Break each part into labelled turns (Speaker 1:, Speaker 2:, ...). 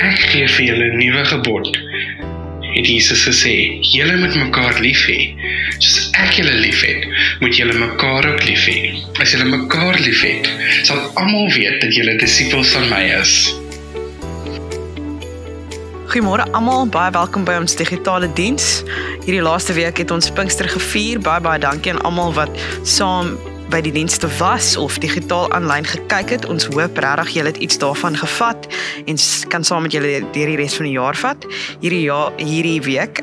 Speaker 1: Ek gee vir julle 'n nuwe gebod, het Jesus gesê. Julle moet mekaar lief hê. Soos ek julle lief het, moet julle mekaar ook lief hê. As julle mekaar lief het, sal almal weet dat julle disippels van my is.
Speaker 2: Goeiemôre almal, baie welkom by ons digitale diens. Hierdie laaste week het ons Pinkster gevier. Baie dankie aan almal wat saam by die dienste was of digitaal aanlyn gekyk het. Ons hoop regtig julle het iets daarvan gevat en kan saam met julle deur die res van die jaar vat. Hierdie week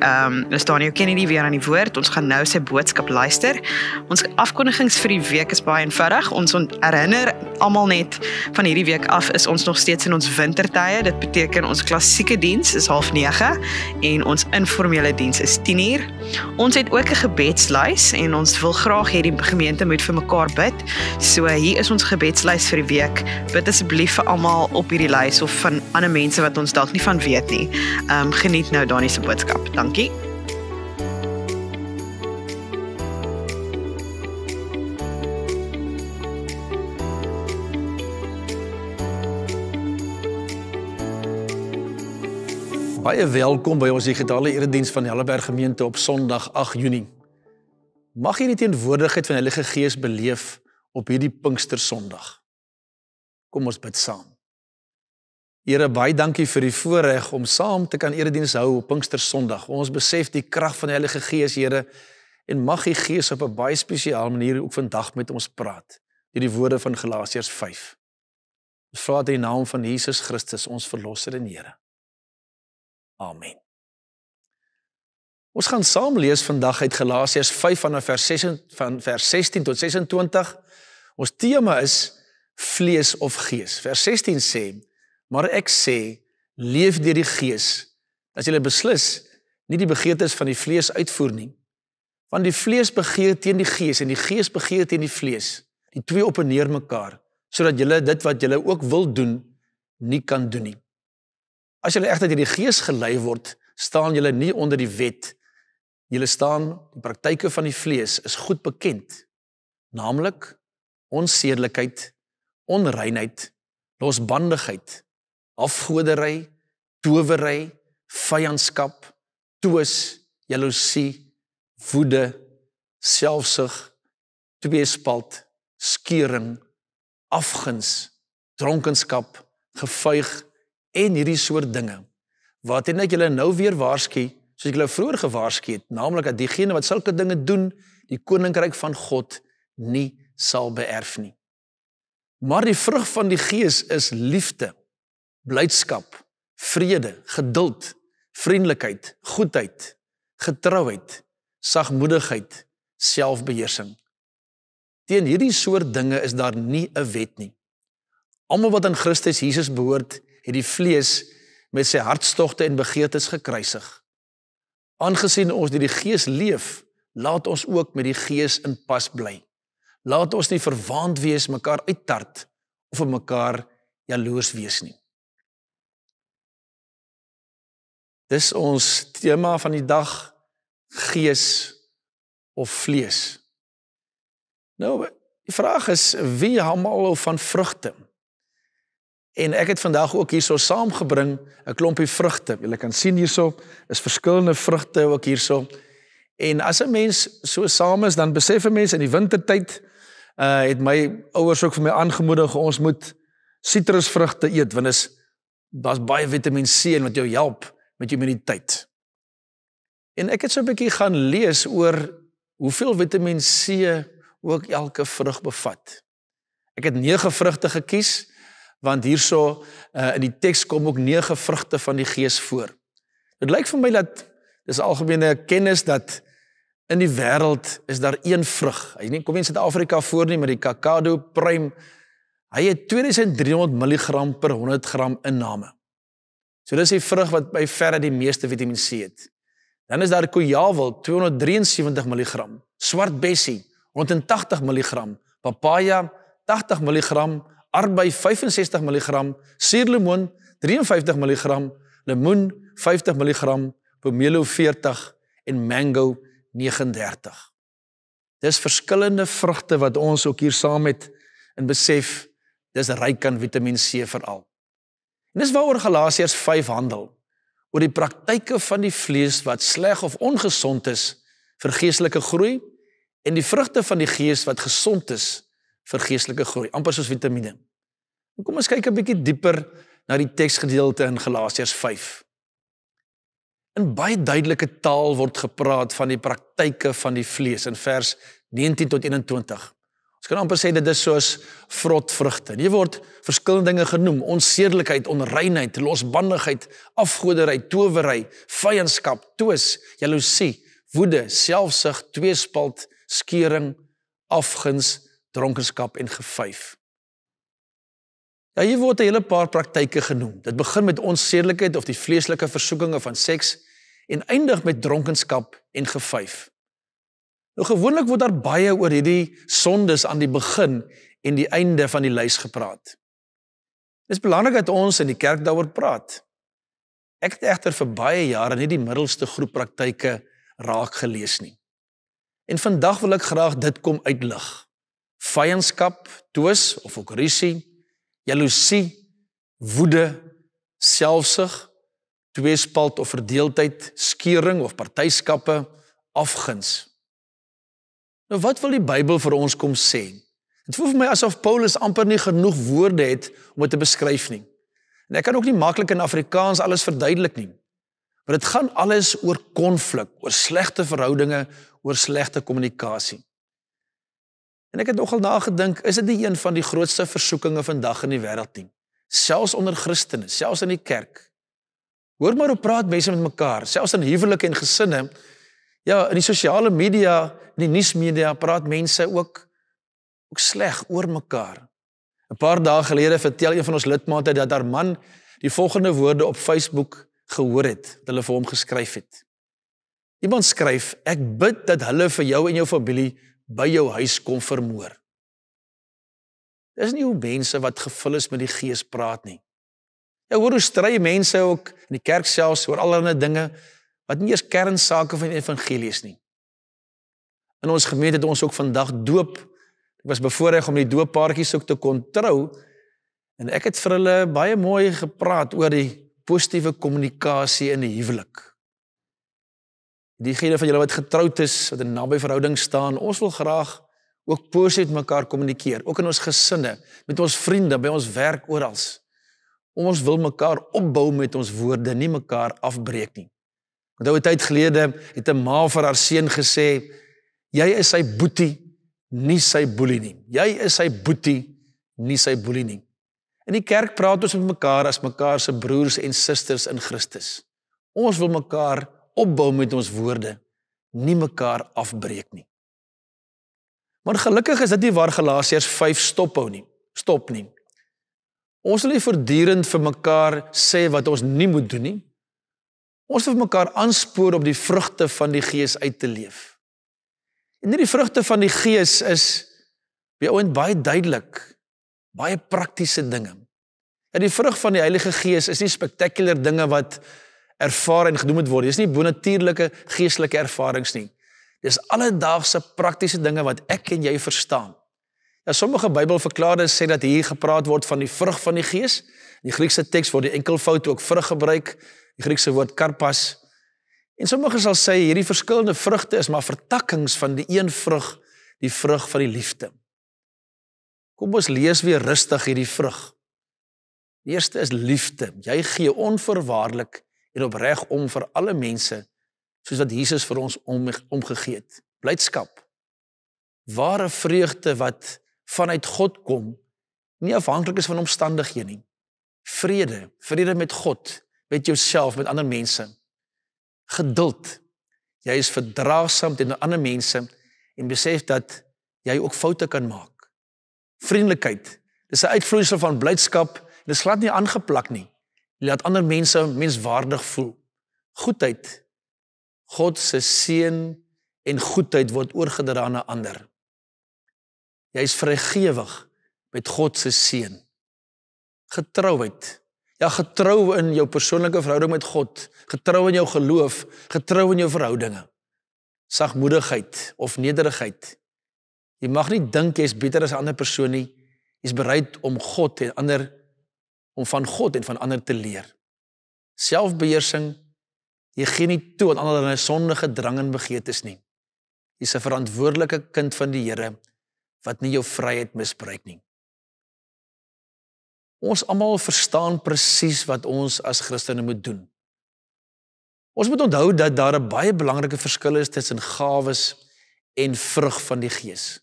Speaker 2: is Daniel Kennedy weer aan die woord. Ons gaan nou sy boodskap luister. Ons afkondigings vir die week is baie eenvoudig. Ons herinner almal net van hierdie week af is ons nog steeds in ons wintertye. Dit beteken ons klassieke diens is 8:30 en ons informele diens is 10:00. Ons het ook 'n gebedslys en ons wil graag hê die gemeente moet vir mekaar bid. So hier is ons gebedslys vir die week. Bid asseblief vir almal op hierdie lys of van ander mense wat ons dalk nie van weet nie. Geniet nou Dani se boodskap. Dankie.
Speaker 3: Baie welkom by ons digitale erediens van Helleberg Gemeente op Sondag 8 Junie. Mag jy die teenwoordigheid van die Heilige Gees beleef op hierdie Pinkstersondag. Kom ons bid saam. Here, baie dankie vir die voorreg om saam te kan erediens hou op Pinkstersondag. Ons besef die krag van die Heilige Gees, Here, en mag die Gees op 'n baie spesiale manier ook vandag met ons praat, deur die woorde van Galasiërs 5. Ons vra dit in die naam van Jesus Christus, ons Verlosser en Here. Amen. Ons gaan saam lees vandag uit Galasiërs 5 vanaf vers 16 tot 26. Ons tema is vlees of gees. Vers 16 sê, maar ek sê, leef deur die gees, as julle beslis nie die begeertes van die vlees uitvoer nie. Want die vlees begeer teen die gees en die gees begeer teen die vlees. Die twee opponeer mekaar, sodat julle dit wat julle ook wil doen, nie kan doen nie. As julle egter deur die gees gelei word, staan julle nie onder die wet. Julle staan, die praktyke van die vlees is goed bekend, naamlik onsedelikheid, onreinheid, losbandigheid, afgoderry, towery, vyandskap, twis, jaloesie, woede, selfsug, tweespalt, skeuring, afguns, dronkenskap, gevuig en hierdie soort dinge. Wat en ek julle nou weer waarsku, soos ek julle vroeër gewaarsku het, naamlik dat diegene wat sulke dinge doen, die koninkryk van God nie sal beerf nie. Maar die vrug van die gees is liefde, blydskap, vrede, geduld, vriendelikheid, goedheid, getrouheid, sagmoedigheid, selfbeheersing. Teen hierdie soort dinge is daar nie 'n wet nie. Almal wat aan Christus Jesus behoort, het die vlees met sy hartstogte en begeertes gekruisig. Aangesien ons deur die Gees leef, laat ons ook met die Gees in pas bly. Laat ons nie verwaand wees, mekaar uittart of op mekaar jaloers wees nie. Dis ons tema van die dag, gees of vlees. Nou, die vraag is, wie hou van vrugte? En ek het vandag ook hierso saamgebring 'n klompie vrugte. Julle kan sien hierso, is verskillende vrugte ook hierso. En as 'n mens so saam is, dan besef 'n mens in die wintertyd, het my ouers ook vir my aangemoedig, ons moet sitrusvrugte eet, want daar's baie Vitamiin C en wat jou help met jou immuniteit. En ek het so 'n bietjie gaan lees oor hoeveel Vitamiin C ook elke vrug bevat. Ek het 9 vrugte gekies, want hierso in die teks kom ook 9 vrugte van die Gees voor. Dit lyk vir my dat, dis algemene kennis dat in die wêreld is daar een vrug. Hy kom nie in Suid-Afrika voor nie, maar die Kakado Prime, hy het 2300 mg per 100 gram inname. So dis die vrug wat by verre die meeste Vitamiin C het. Dan is daar Kojawel, 273 mg, swart bessie, 180 mg, papaya, 80 mg, arbei 65 mg, suurlemoen 53 mg, lemoen 50 mg, pomelo 40 en mango 39. Dis verskillende vrugte wat ons ook hier saam met in besef, dis ryk aan Vitamiin C veral. En dis waaroor Galasiërs 5 handel, oor die praktyke van die vlees wat sleg of ongesond is vir geestelike groei, en die vrugte van die gees wat gesond is vir geestelike groei, amper soos vitamiene. En kom ons kyk 'n bietjie dieper na die teksgedeelte in Galasiërs 5. In baie duidelike taal word gepraat van die praktyke van die vlees in vers 19 tot 21. Ons kan amper sê dit is soos vrotvrugte. Hier word verskillende dinge genoem: onsedelikheid, onreinheid, losbandigheid, afgoderry, towery, vyandskap, twis, jaloesie, woede, selfsug, tweespalt, skeuring, afguns, dronkenskap en gevyf. Ja, hier word 'n hele paar praktyke genoem. Dit begin met onsedelikheid of die vleeslike versoekinge van seks en eindig met dronkenskap en gevyf. Nou gewoonlik word daar baie oor hierdie sondes aan die begin en die einde van die lys gepraat. Dit is belangrik dat ons in die kerk daaroor praat. Ek het egter vir baie jare nie die middelste groep praktyke raak gelees nie. En vandag wil ek graag dit kom uitlig. Vyandskap, twis of ook rusie, jaloesie, woede, selfsug, tweespalt of verdeeldheid, skeuring of partyskappe, afguns. Nou wat wil die Bybel vir ons kom sê? Dit voel vir my asof Paulus amper nie genoeg woorde het om dit te beskryf nie. En ek kan ook nie maklik in Afrikaans alles verduidelik nie. Maar dit gaan alles oor konflik, oor slegte verhoudinge, oor slegte kommunikasie. En ek het nogal nagedink, is dit nie een van die grootste versoekinge vandag in die wêreld nie? Selfs onder Christene, selfs in die kerk. Hoor maar hoe praat mense met mekaar, selfs in huwelike en gesinne. Ja, in die sosiale media, in die nuusmedia praat mense ook sleg oor mekaar. 'n Paar dae gelede vertel een van ons lidmate dat haar man die volgende woorde op Facebook gehoor het, wat hulle vir hom geskryf het. Iemand skryf: ek bid dat hulle vir jou en jou familie by jou huis kom vermoor. Dis nie hoe mense wat gevul is met die Gees praat nie. Ja, hoor hoe stry mense ook in die kerk selfs oor allerlei dinge wat nie eers kernsake van die evangelie is nie. In ons gemeente het ons ook vandag doop. Ek was bevoorreg om die dooppaartjies ook te kon trou en ek het vir hulle baie mooi gepraat oor die positiewe kommunikasie in die huwelik. Diegene van julle wat getroud is, wat in 'n naby verhouding staan, ons wil graag ook positief met mekaar kommunikeer, ook in ons gesinne, met ons vriende, by ons werk, oral. Ons wil mekaar opbou met ons woorde, nie mekaar afbreek nie. Want 'n tyd gelede het 'n ma vir haar seun gesê: jy is sy boetie, nie sy boelie nie. Jy is sy boetie, nie sy boelie nie. In die kerk praat ons met mekaar as mekaar se broers en susters in Christus. Ons wil mekaar opbou met ons woorde, nie mekaar afbreek nie. Maar gelukkig is dit nie waar Galasiërs 5 stop nie. Ons wil nie voortdurend vir mekaar sê wat ons nie moet doen nie. Ons wil mekaar aanspoor om die vrugte van die Gees uit te leef. En die vrugte van die Gees is by ouend baie duidelik, baie praktiese dinge. En die vrug van die Heilige Gees is nie spectacular dinge wat ervaar en gedoen moet word. Dis nie bonatuurlike geestelike ervarings nie. Dis alledaagse praktiese dinge wat ek en jy verstaan. Ja, sommige Bybelverklaarders sê dat hier gepraat word van die vrug van die Gees. In die Griekse teks word die enkelvoud ook vrug gebruik, die Griekse woord karpas. En sommige sal sê hierdie verskillende vrugte is maar vertakkings van die een vrug, die vrug van die liefde. Kom ons lees weer rustig hierdie vrug. Die eerste is liefde. Jy gee onvoorwaardelik en opreg om vir alle mense, soos wat Jesus vir ons omgegee het. Blydskap. Ware vreugde wat vanuit God kom, nie afhanklik is van omstandighede nie. Vrede met God, met jouself, met ander mense. Geduld. Jy is verdraagsaam teenoor ander mense en besef dat jy ook foute kan maak. Vriendelikheid. Dis 'n uitvloeisel van blydskap en dit is glad nie aangeplak nie. Jy laat ander mense menswaardig voel. Goedheid. God se seën en goedheid word oorgedra aan ander. Jy is vrygewig met God se seën. Getrouheid. Ja, getrou in jou persoonlike verhouding met God, getrou in jou geloof, getrou in jou verhoudinge. Sagmoedigheid of nederigheid. Jy mag nie dink jy is beter as 'n ander persoon nie. Jy is bereid om God en ander om van God en van ander te leer. Selfbeheersing, jy gee nie toe aan ander in 'n sondige drang en begeertes nie. Jy's 'n verantwoordelike kind van die Here, wat nie jou vryheid misbruik nie. Ons almal verstaan presies wat ons as Christene moet doen. Ons moet onthou dat daar 'n baie belangrike verskil is tussen gawes en vrug van die Gees.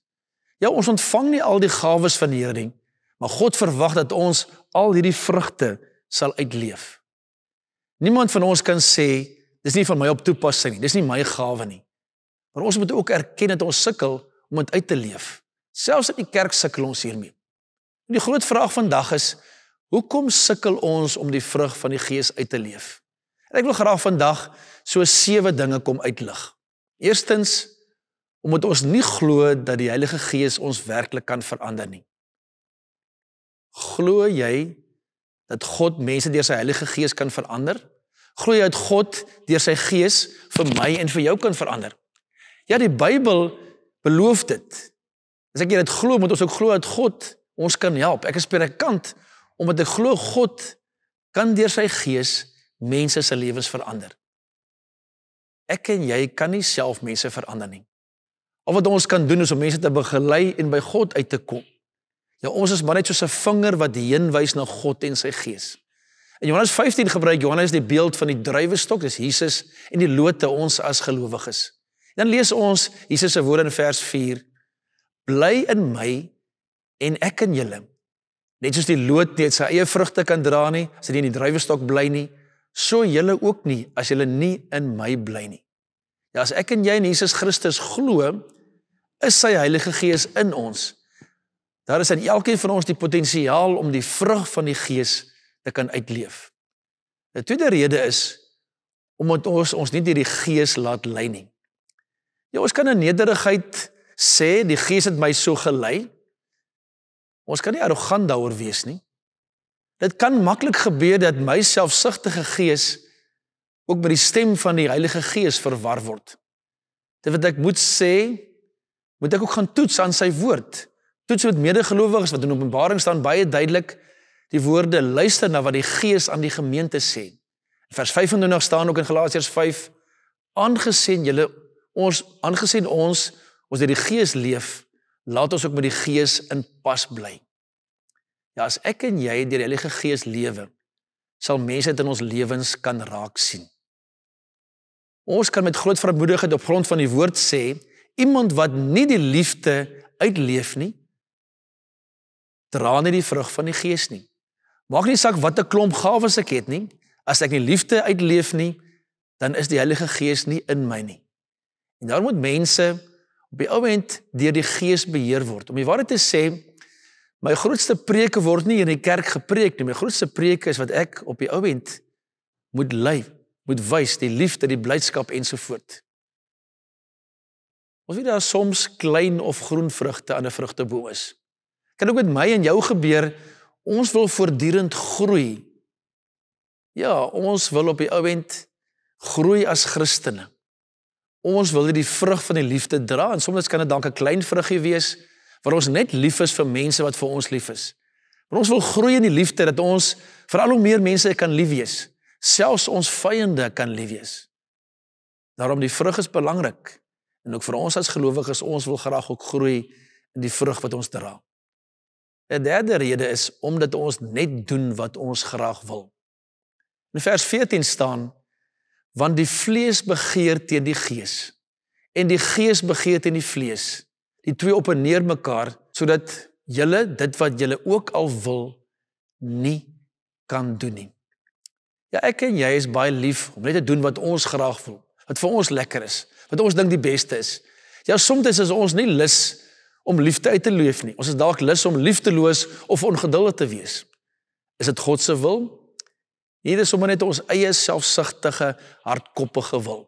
Speaker 3: Ja, ons ontvang nie al die gawes van die Here nie, maar God verwag dat ons al hierdie vrugte sal uitleef. Niemand van ons kan sê, dis nie van my op toepassing nie, dis nie my gawe nie. Maar ons moet ook erken dat ons sukkel om dit uit te leef. Selfs in die kerk sukkel ons hiermee. Die groot vraag vandag is, hoekom sukkel ons om die vrug van die Gees uit te leef? En ek wil graag vandag so 7 dinge kom uitlig. Eerstens, omdat ons nie glo dat die Heilige Gees ons werklik kan verander nie. Glo jy dat God mense deur sy Heilige Gees kan verander? Glo jy dat God deur sy Gees vir my en vir jou kan verander? Ja, die Bybel beloof dit. As ek dit glo, moet ons ook glo dat God ons kan help. Ek is predikant omdat ek glo God kan deur sy Gees mense se lewens verander. Ek en jy kan nie self mense verander nie. Al wat ons kan doen is om mense te begelei en by God uit te kom. Ja, ons is maar net soos 'n vinger wat heen wys na God en sy Gees. In Johannes 15 gebruik Johannes die beeld van die druiwestok, dis Jesus, en die lote, ons as gelowiges. Dan lees ons Jesus se woorde in vers 4, bly in my en ek in julle. Net soos die loot nie sy eie vrugte kan dra nie, as hy nie in die druiwestok bly nie, so julle ook nie, as julle nie in my bly nie. Ja, as ek en jy in Jesus Christus glo, is sy Heilige Gees in ons. Daar is in elkeen van ons die potensiaal om die vrug van die Gees te kan uitleef. Die tweede rede is, omdat ons nie deur die Gees laat lei nie. Ja, ons kan in nederigheid sê, die Gees het my so gelei. Ons kan nie arrogant daaroor wees nie. Dit kan maklik gebeur dat my selfsugtige gees ook met die stem van die Heilige Gees verwar word. Dit wat ek moet sê, moet ek ook gaan toets aan sy woord. Toets met medegelowiges, wat in Openbaring staan baie duidelik, die woorde, luister na wat die Gees aan die gemeente sê. In vers 25 staan ook in Galasiërs 5, aangesien ons deur die Gees leef, laat ons ook met die Gees in pas bly. Ja, as ek en jy deur die Heilige Gees lewe, sal mense dit in ons lewens kan raak sien. Ons kan met groot vrymoedigheid op grond van die woord sê, iemand wat nie die liefde uitleef nie, dra nie die vrug van die Gees nie. Maak nie saak wat 'n klomp gawes ek het nie, as ek nie liefde uitleef nie, dan is die Heilige Gees nie in my nie. En daar moet mense op die ou end deur die Gees beheer word. Om die waarheid te sê, my grootste preke word nie in die kerk gepreek nie. My grootste preke is wat ek op die ou end moet lei, moet wys, die liefde, die blydskap ensovoort. Ons weet daar soms klein of groen vrugte aan 'n vrugteboom is. Kan ook met my en jou gebeur, ons wil voortdurend groei. Ja, ons wil op die ou end groei as Christene. Ons wil die vrug van die liefde dra, en soms kan dit dalk 'n klein vruggie wees, waar ons net lief is vir mense wat vir ons lief is. Maar ons wil groei in die liefde, dat ons vir al hoe meer mense kan lief wees, selfs ons vyande kan lief wees. Daarom die vrug is belangrik, en ook vir ons as gelowiges, ons wil graag ook groei in die vrug wat ons dra. 'n derde rede is, omdat ons net doen wat ons graag wil. In vers 14 staan, want die vlees begeer teen die Gees, en die Gees begeer teen die vlees, die twee op en neer mekaar, sodat julle dit wat julle ook al wil, nie kan doen nie. Ja, ek en jy is baie lief om net te doen wat ons graag wil, wat vir ons lekker is, wat ons dink die beste is. Ja, soms is ons nie lus om liefde uit te leef nie. Ons is dalk lus om liefdeloos of ongeduldig te wees. Is dit God se wil? Hier is sommer net ons eie selfsugtige, hardkoppige wil.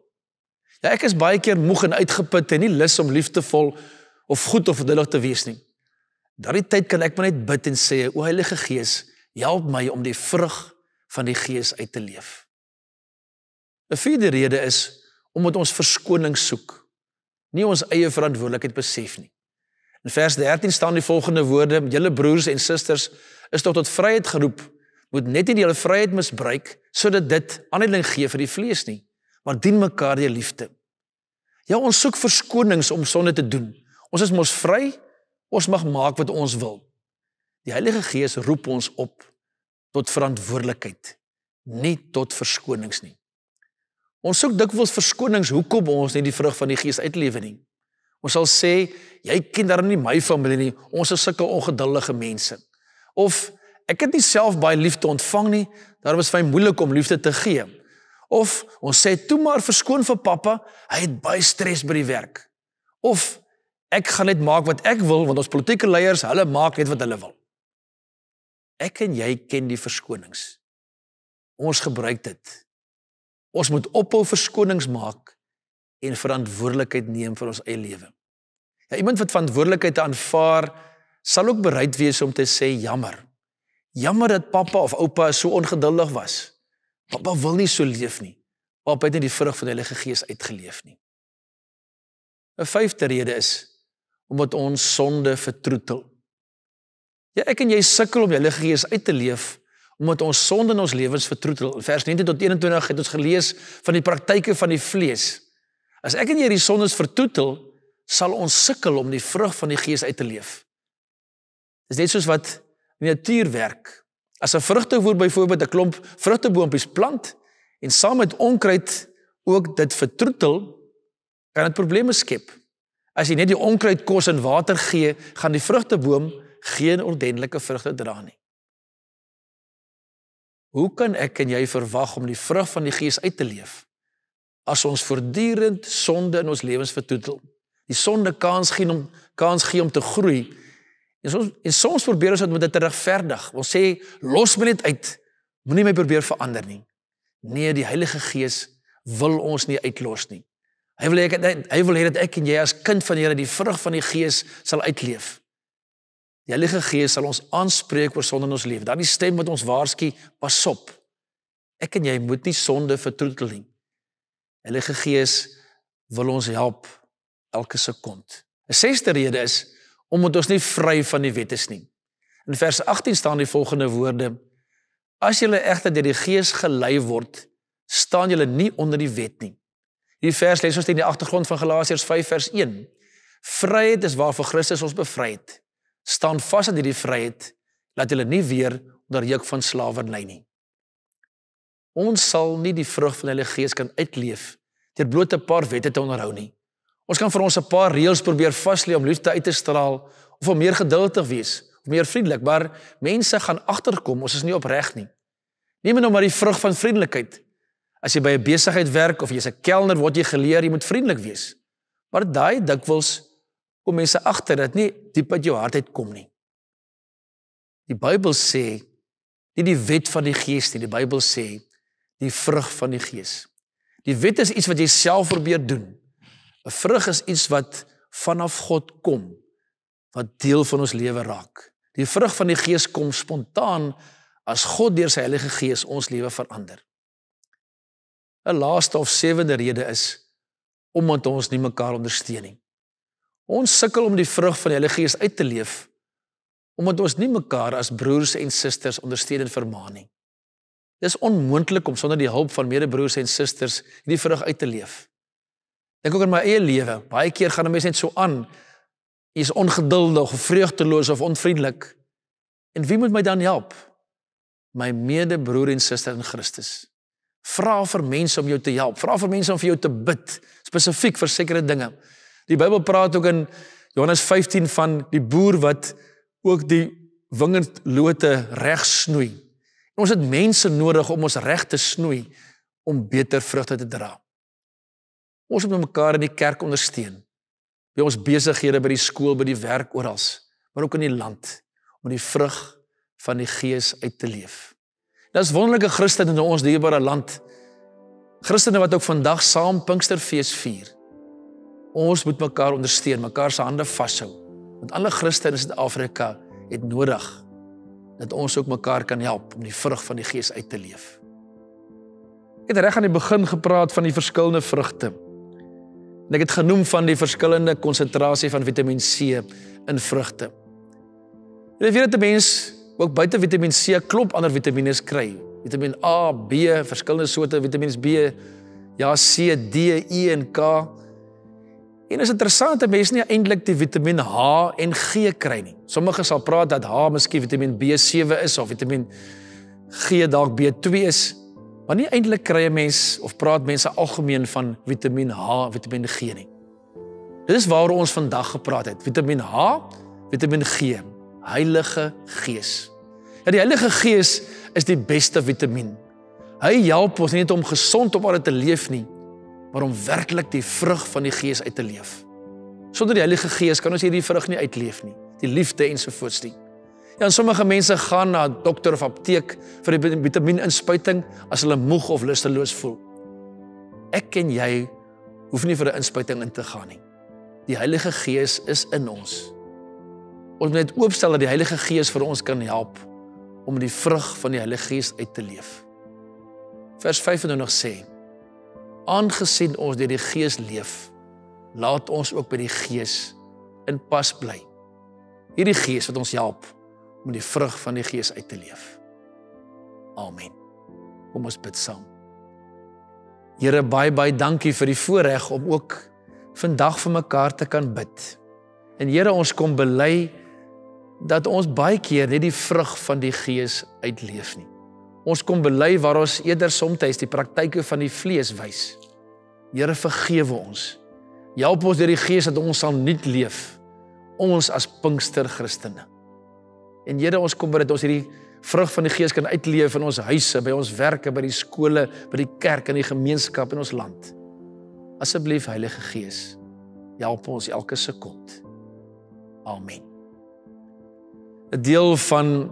Speaker 3: Ja, ek is baie keer moeg en uitgeput en nie lus om liefdevol of goed of geduldig te wees nie. Daardie tyd kan ek maar net bid en sê, o Heilige Gees, help my om die vrug van die Gees uit te leef. 'n vierde rede is, omdat ons verskoning soek, nie ons eie verantwoordelikheid besef nie. In vers 13 staan die volgende woorde, julle broers en susters is tot vryheid geroep, moet net nie die hele vryheid misbruik, sodat dit aanleiding gee vir die vlees nie, maar dien mekaar deur liefde. Ja, ons soek verskonings om sonde te doen. Ons is mos vry, ons mag maak wat ons wil. Die Heilige Gees roep ons op tot verantwoordelikheid, nie tot verskonings nie. Ons soek dikwels verskonings hoekom ons nie die vrug van die Gees uitlewe nie. Ons sal sê, jy ken darm nie my familie nie, ons is sulke ongeduldige mense. Of, ek het nie self baie liefde ontvang nie, daarom is vir my moeilik om liefde te gee. Of, ons sê, toe maar verskoon vir pappa, hy het baie stres by die werk. Of, ek gaan net maak wat ek wil, want ons politieke leiers, hulle maak net wat hulle wil. Ek en jy ken die verskonings. Ons gebruik dit. Ons moet ophou verskonings maak en verantwoordelikheid neem vir ons eie lewe. Ja, iemand wat verantwoordelikheid aanvaar, sal ook bereid wees om te sê, jammer. Jammer dat pappa of oupa so ongeduldig was. Pappa wil nie so leef nie. Pappa het nie die vrug van die Heilige Gees uitgeleef nie. 'n vyfde rede is, omdat ons sonde vertroetel. Ja, ek en jy sukkel om die Heilige Gees uit te leef, omdat ons sonde in ons lewens vertroetel. In vers 19 tot 21 het ons gelees van die praktyke van die vlees. As ek en jy die sondes vertroetel, sal ons sukkel om die vrug van die Gees uit te leef. Dit is net soos wat in die natuur werk. As 'n vrugteboom byvoorbeeld 'n klomp vrugteboompies plant en saam met onkruid ook dit vertroetel, kan dit probleme skep. As jy net die onkruid kos en water gee, gaan die vrugteboom geen ordentlike vrugte dra nie. Hoe kan ek en jy verwag om die vrug van die Gees uit te leef, as ons voortdurend sonde in ons lewens vertroetel? Die sonde kans gee om te groei, en soms probeer ons met dit te regverdig. Ons sê, los my net uit, moenie my probeer verander nie. Nee, die Heilige Gees wil ons nie uitlos nie. Hy wil hê dat ek en jy as kind van die Here die vrug van die Gees sal uitleef. Die Heilige Gees sal ons aanspreek oor sonde in ons lewe. Dan die stem wat ons waarsku, pas op. Ek en jy moet nie sonde vertroetel nie. Heilige Gees wil ons help elke sekond. 'n sesde rede is, omdat ons nie vry van die wet is nie. In vers 18 staan die volgende woorde, as julle egter deur die Gees gelei word, staan julle nie onder die wet nie. Die vers lees ons in die agtergrond van Galasiërs 5 vers 1. Vryheid is waarvoor Christus ons bevry het. Staan vas aan hierdie vryheid, laat julle nie weer onder juk van slawerny nie. Ons sal nie die vrug van die Heilige Gees kan uitleef deur bloot 'n paar wette te onderhou nie. Ons kan vir ons 'n paar reëls probeer vaslê om liefde uit te straal, of om meer geduldig wees, of meer vriendelik, maar mense gaan agterkom, ons is nie opreg nie. Neem nou maar die vrug van vriendelikheid. As jy by 'n besigheid werk, of jy is 'n kelner, word jy geleer, jy moet vriendelik wees. Maar daai dikwels kom mense agter dat nie diep uit jou hart uitkom nie. Die Bybel sê, nie die wet van die Gees nie, die Bybel sê, die vrug van die Gees. Die wet is iets wat jy self probeer doen. 'n Vrug is iets wat vanaf God kom, wat deel van ons lewe raak. Die vrug van die Gees kom spontaan, as God deur sy Heilige Gees ons lewe verander. 'n Laaste of sewende rede is, omdat ons nie mekaar ondersteun nie. Ons sukkel om die vrug van die Heilige Gees uit te leef, omdat ons nie mekaar as broers en susters ondersteun en vermaan nie. Dit is onmoontlik om sonder die hulp van medebroers en susters die vrug uit te leef. Dink ook in my eie lewe, baie keer gaan 'n mens net so aan, jy is ongeduldig of vreugdeloos of onvriendelik. En wie moet my dan help? My medebroer en suster in Christus. Vra vir mense om jou te help, vra vir mense om vir jou te bid, spesifiek vir sekere dinge. Die Bybel praat ook in Johannes 15 van die boer wat ook die wingerdlote reg snoei. Ons het mense nodig om ons reg te snoei, om beter vrugte te dra. Ons moet mekaar in die kerk ondersteun, by ons besighede, by die skool, by die werk, oral, maar ook in die land, om die vrug van die Gees uit te leef. Dit is wonderlike Christene in ons dierbare land, Christene wat ook vandag saam Pinksterfees vier. Ons moet mekaar ondersteun, mekaar se hande vashou, want alle Christene in Suid-Afrika het nodig dat ons ook mekaar kan help om die vrug van die Gees uit te leef. Ek het reg aan die begin gepraat van die verskillende vrugte. En ek het genoem van die verskillende konsentrasie van Vitamiin C in vrugte. Jy weet dat 'n mens ook buite Vitamiin C klop ander vitamine kry. Vitamien A, B, verskillende soorte vitamines B, ja, C, D, E en K. En is interessant dat mense nie eintlik die vitamien H en G kry nie. Sommige sal praat dat H miskien vitamien B7 is of vitamien G dalk B2 is, maar nie eintlik kry 'n mens of praat mense algemeen van vitamien H, vitamien G nie. Dit is waaroor ons vandag gepraat het. Vitamien H, vitamien G, Heilige Gees. Ja, die Heilige Gees is die beste vitamien. Hy help ons nie net om gesond op aarde te leef nie, maar om werklik die vrug van die Gees uit te leef. Sonder die Heilige Gees kan ons hierdie vrug nie uitleef nie, die liefde ensovoorts nie. Ja, en sommige mense gaan na 'n dokter of apteek vir die vitamien-inspuiting as hulle moeg of lusteloos voel. Ek en jy hoef nie vir 'n inspuiting in te gaan nie. Die Heilige Gees is in ons. Ons moet net oopstel dat die Heilige Gees vir ons kan help om die vrug van die Heilige Gees uit te leef. Vers 25 sê, aangesien ons deur die Gees leef, laat ons ook by die Gees in pas bly. Hierdie Gees wat ons help om die vrug van die Gees uit te leef. Amen. Kom ons bid saam. Here, baie dankie vir die voorreg om ook vandag vir mekaar te kan bid. En Here, ons kom bely dat ons baie keer net die vrug van die Gees uitleef nie. Ons kom bely waar ons eerder soms die praktyke van die vlees wys. Here, vergewe ons. Help ons deur die Gees dat ons sal nuut leef, ons as Pinkster Christene. En Here, ons kom bid dat ons hierdie vrug van die Gees kan uitleef in ons huise, by ons werke, by die skole, by die kerk en die gemeenskap in ons land. Asseblief, Heilige Gees, help ons elke sekond. Amen. 'n Deel van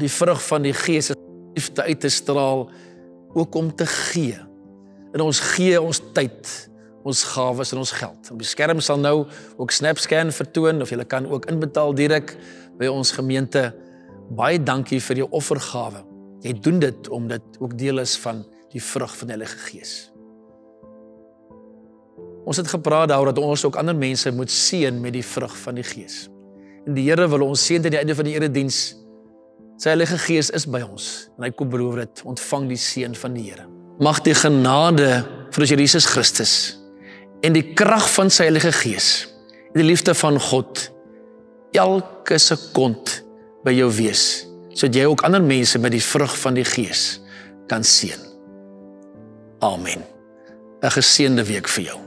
Speaker 3: die vrug van die Gees is liefde uit te straal, ook om te gee. En ons gee ons tyd, ons gawes en ons geld. Op die skerm sal nou ook SnapScan vertoon, of jy kan ook inbetaal direk by ons gemeente. Baie dankie vir jou offergawe. Jy doen dit omdat dit ook deel is van die vrug van die Heilige Gees. Ons het gepraat daaroor dat ons ook ander mense moet seën met die vrug van die Gees. En die Here wil ons seën teen die einde van die erediens. Sy Heilige Gees is by ons en hy kom beloof dit, ontvang die seën van die Here. Mag die genade van ons Here Jesus Christus en die krag van sy Heilige Gees en die liefde van God elke sekond by jou wees, sodat jy ook ander mense met die vrug van die Gees kan seën. Amen. 'n geseënde week vir jou.